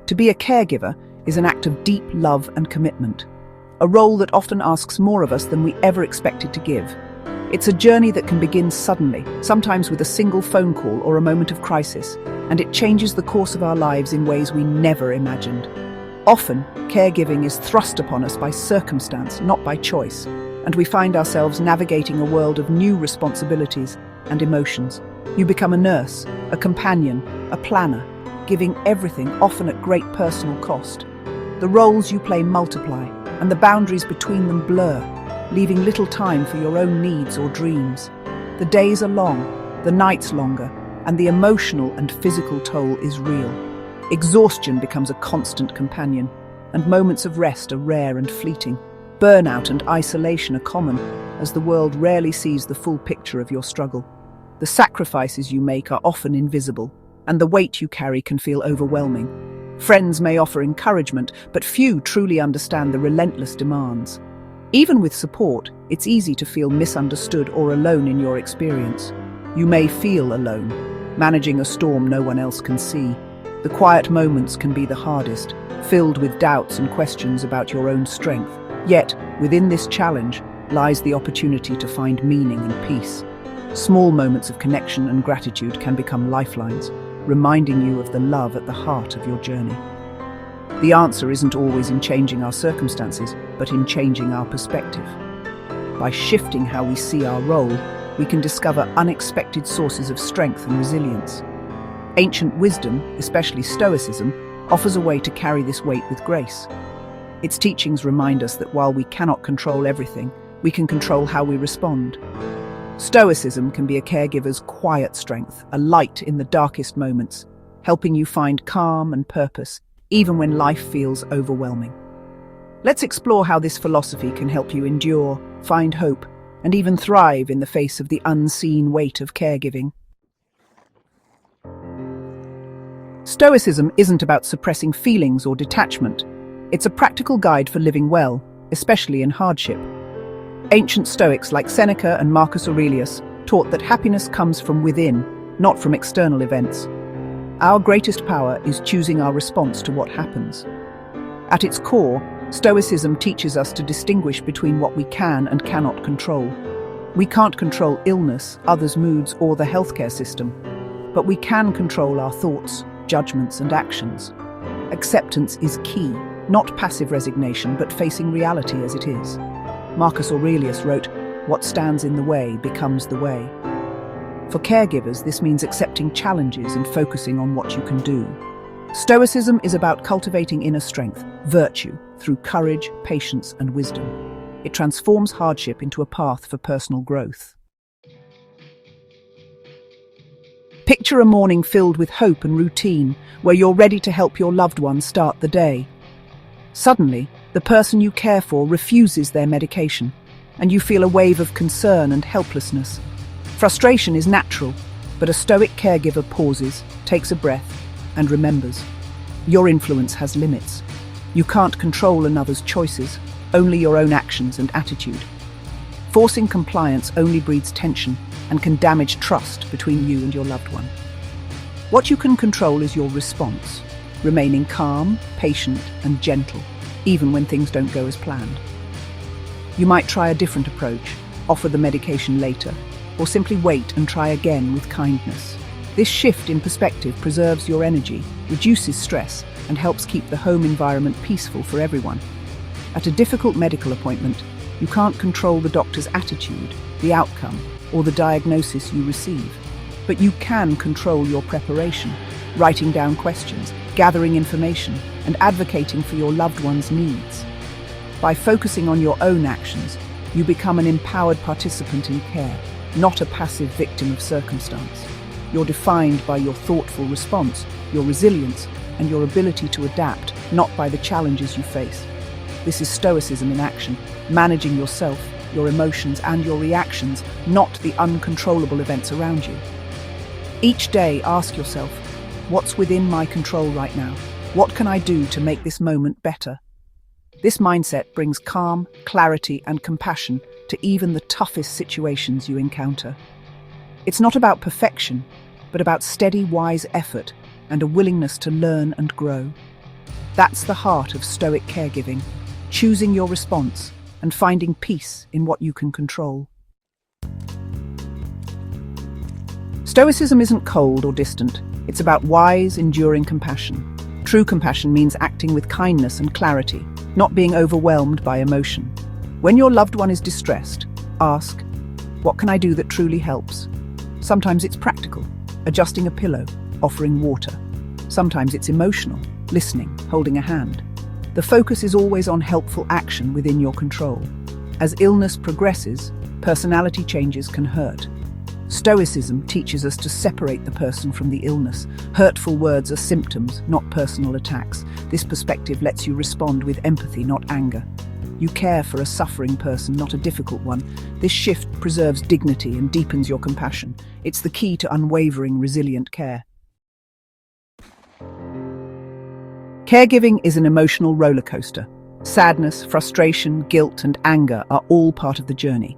To be a caregiver is an act of deep love and commitment, a role that often asks more of us than we ever expected to give. It's a journey that can begin suddenly, sometimes with a single phone call or a moment of crisis, and it changes the course of our lives in ways we never imagined. Often, caregiving is thrust upon us by circumstance, not by choice, and we find ourselves navigating a world of new responsibilities and emotions. You become a nurse, a companion, a planner, giving everything, often at great personal cost. The roles you play multiply, and the boundaries between them blur, leaving little time for your own needs or dreams. The days are long, the nights longer, and the emotional and physical toll is real. Exhaustion becomes a constant companion, and moments of rest are rare and fleeting. Burnout and isolation are common, as the world rarely sees the full picture of your struggle. The sacrifices you make are often invisible, and the weight you carry can feel overwhelming. Friends may offer encouragement, but few truly understand the relentless demands. Even with support, it's easy to feel misunderstood or alone in your experience. You may feel alone, managing a storm no one else can see. The quiet moments can be the hardest, filled with doubts and questions about your own strength. Yet, within this challenge lies the opportunity to find meaning and peace. Small moments of connection and gratitude can become lifelines, reminding you of the love at the heart of your journey. The answer isn't always in changing our circumstances, but in changing our perspective. By shifting how we see our role, we can discover unexpected sources of strength and resilience. Ancient wisdom, especially Stoicism, offers a way to carry this weight with grace. Its teachings remind us that while we cannot control everything, we can control how we respond. Stoicism can be a caregiver's quiet strength, a light in the darkest moments, helping you find calm and purpose, even when life feels overwhelming. Let's explore how this philosophy can help you endure, find hope, and even thrive in the face of the unseen weight of caregiving. Stoicism isn't about suppressing feelings or detachment. It's a practical guide for living well, especially in hardship. Ancient Stoics like Seneca and Marcus Aurelius taught that happiness comes from within, not from external events. Our greatest power is choosing our response to what happens. At its core, Stoicism teaches us to distinguish between what we can and cannot control. We can't control illness, others' moods, or the healthcare system, but we can control our thoughts, judgments, and actions. Acceptance is key, not passive resignation, but facing reality as it is. Marcus Aurelius wrote, "What stands in the way becomes the way." For caregivers, this means accepting challenges and focusing on what you can do. Stoicism is about cultivating inner strength, virtue, through courage, patience, and wisdom. It transforms hardship into a path for personal growth. Picture a morning filled with hope and routine, where you're ready to help your loved one start the day. Suddenly, the person you care for refuses their medication, and you feel a wave of concern and helplessness. Frustration is natural, but a Stoic caregiver pauses, takes a breath, and remembers. Your influence has limits. You can't control another's choices, only your own actions and attitude. Forcing compliance only breeds tension and can damage trust between you and your loved one. What you can control is your response, remaining calm, patient, and gentle, even when things don't go as planned. You might try a different approach, offer the medication later, or simply wait and try again with kindness. This shift in perspective preserves your energy, reduces stress, and helps keep the home environment peaceful for everyone. At a difficult medical appointment, you can't control the doctor's attitude, the outcome, or the diagnosis you receive. But you can control your preparation, writing down questions, gathering information, and advocating for your loved one's needs. By focusing on your own actions, you become an empowered participant in care, not a passive victim of circumstance. You're defined by your thoughtful response, your resilience, and your ability to adapt, not by the challenges you face. This is Stoicism in action, managing yourself, your emotions, and your reactions, not the uncontrollable events around you. Each day, ask yourself, what's within my control right now? What can I do to make this moment better? This mindset brings calm, clarity, and compassion to even the toughest situations you encounter. It's not about perfection, but about steady, wise effort and a willingness to learn and grow. That's the heart of Stoic caregiving, choosing your response and finding peace in what you can control. Stoicism isn't cold or distant. It's about wise, enduring compassion. True compassion means acting with kindness and clarity, not being overwhelmed by emotion. When your loved one is distressed, ask, "What can I do that truly helps?" Sometimes it's practical, adjusting a pillow, offering water. Sometimes it's emotional, listening, holding a hand. The focus is always on helpful action within your control. As illness progresses, personality changes can hurt. Stoicism teaches us to separate the person from the illness. Hurtful words are symptoms, not personal attacks. This perspective lets you respond with empathy, not anger. You care for a suffering person, not a difficult one. This shift preserves dignity and deepens your compassion. It's the key to unwavering, resilient care. Caregiving is an emotional roller coaster. Sadness, frustration, guilt, and anger are all part of the journey.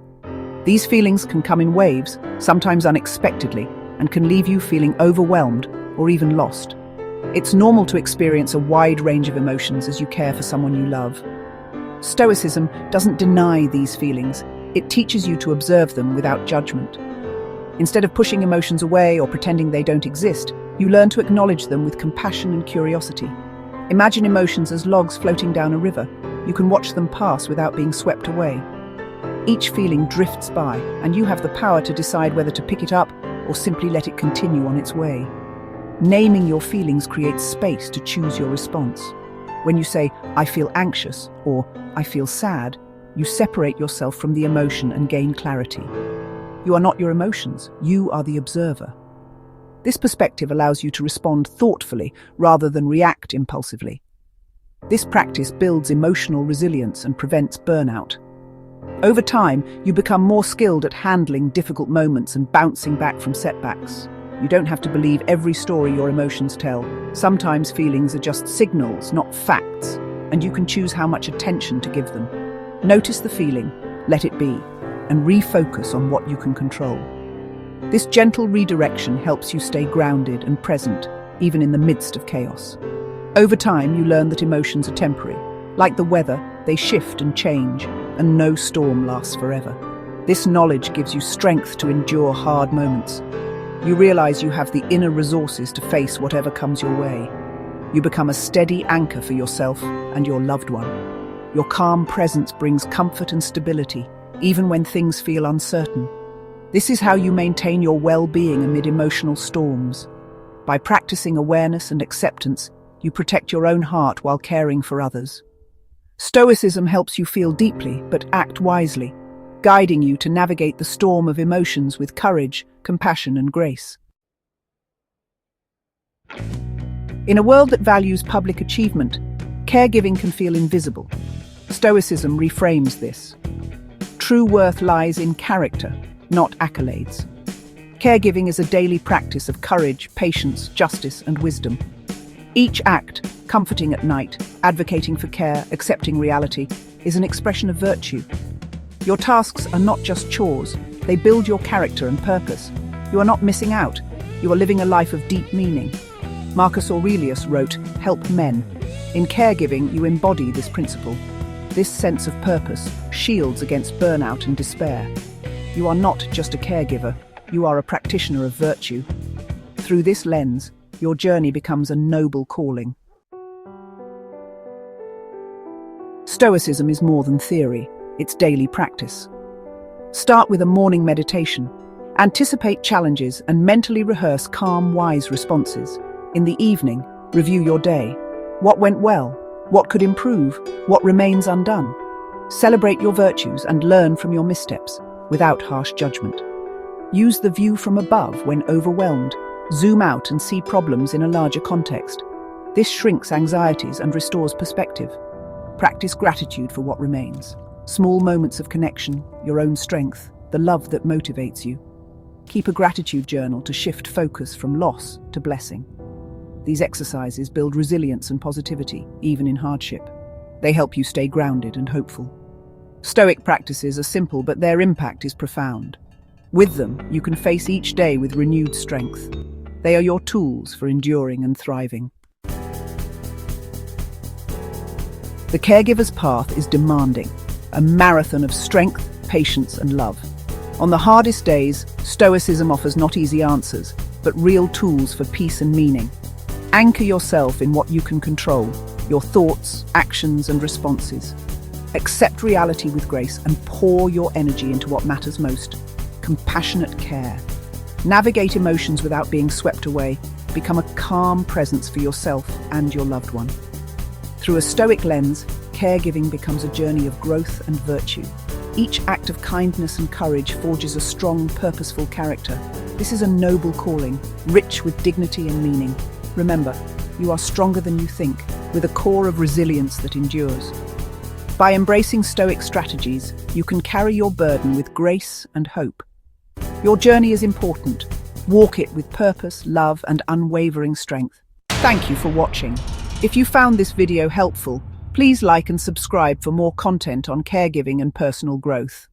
These feelings can come in waves, sometimes unexpectedly, and can leave you feeling overwhelmed or even lost. It's normal to experience a wide range of emotions as you care for someone you love. Stoicism doesn't deny these feelings. It teaches you to observe them without judgment. Instead of pushing emotions away or pretending they don't exist, you learn to acknowledge them with compassion and curiosity. Imagine emotions as logs floating down a river. You can watch them pass without being swept away. Each feeling drifts by, and you have the power to decide whether to pick it up or simply let it continue on its way. Naming your feelings creates space to choose your response. When you say, "I feel anxious," or "I feel sad," you separate yourself from the emotion and gain clarity. You are not your emotions, you are the observer. This perspective allows you to respond thoughtfully rather than react impulsively. This practice builds emotional resilience and prevents burnout. Over time, you become more skilled at handling difficult moments and bouncing back from setbacks. You don't have to believe every story your emotions tell. Sometimes feelings are just signals, not facts, and you can choose how much attention to give them. Notice the feeling, let it be, and refocus on what you can control. This gentle redirection helps you stay grounded and present, even in the midst of chaos. Over time, you learn that emotions are temporary. Like the weather, they shift and change, and no storm lasts forever. This knowledge gives you strength to endure hard moments. You realize you have the inner resources to face whatever comes your way. You become a steady anchor for yourself and your loved one. Your calm presence brings comfort and stability, even when things feel uncertain. This is how you maintain your well-being amid emotional storms. By practicing awareness and acceptance, you protect your own heart while caring for others. Stoicism helps you feel deeply but act wisely, guiding you to navigate the storm of emotions with courage, compassion, and grace. In a world that values public achievement, caregiving can feel invisible. Stoicism reframes this. True worth lies in character, not accolades. Caregiving is a daily practice of courage, patience, justice, and wisdom. Each act, comforting at night, advocating for care, accepting reality, is an expression of virtue. Your tasks are not just chores, they build your character and purpose. You are not missing out, you are living a life of deep meaning. Marcus Aurelius wrote, "Help men." In caregiving, you embody this principle. This sense of purpose shields against burnout and despair. You are not just a caregiver, you are a practitioner of virtue. Through this lens, your journey becomes a noble calling. Stoicism is more than theory, it's daily practice. Start with a morning meditation. Anticipate challenges and mentally rehearse calm, wise responses. In the evening, review your day. What went well? What could improve? What remains undone? Celebrate your virtues and learn from your missteps, without harsh judgment. Use the view from above when overwhelmed. Zoom out and see problems in a larger context. This shrinks anxieties and restores perspective. Practice gratitude for what remains. Small moments of connection, your own strength, the love that motivates you. Keep a gratitude journal to shift focus from loss to blessing. These exercises build resilience and positivity, even in hardship. They help you stay grounded and hopeful. Stoic practices are simple, but their impact is profound. With them, you can face each day with renewed strength. They are your tools for enduring and thriving. The caregiver's path is demanding, a marathon of strength, patience, and love. On the hardest days, Stoicism offers not easy answers, but real tools for peace and meaning. Anchor yourself in what you can control, your thoughts, actions, and responses. Accept reality with grace and pour your energy into what matters most: compassionate care. Navigate emotions without being swept away. Become a calm presence for yourself and your loved one. Through a Stoic lens, caregiving becomes a journey of growth and virtue. Each act of kindness and courage forges a strong, purposeful character. This is a noble calling, rich with dignity and meaning. Remember, you are stronger than you think, with a core of resilience that endures. By embracing Stoic strategies, you can carry your burden with grace and hope. Your journey is important. Walk it with purpose, love, and unwavering strength. Thank you for watching. If you found this video helpful, please like and subscribe for more content on caregiving and personal growth.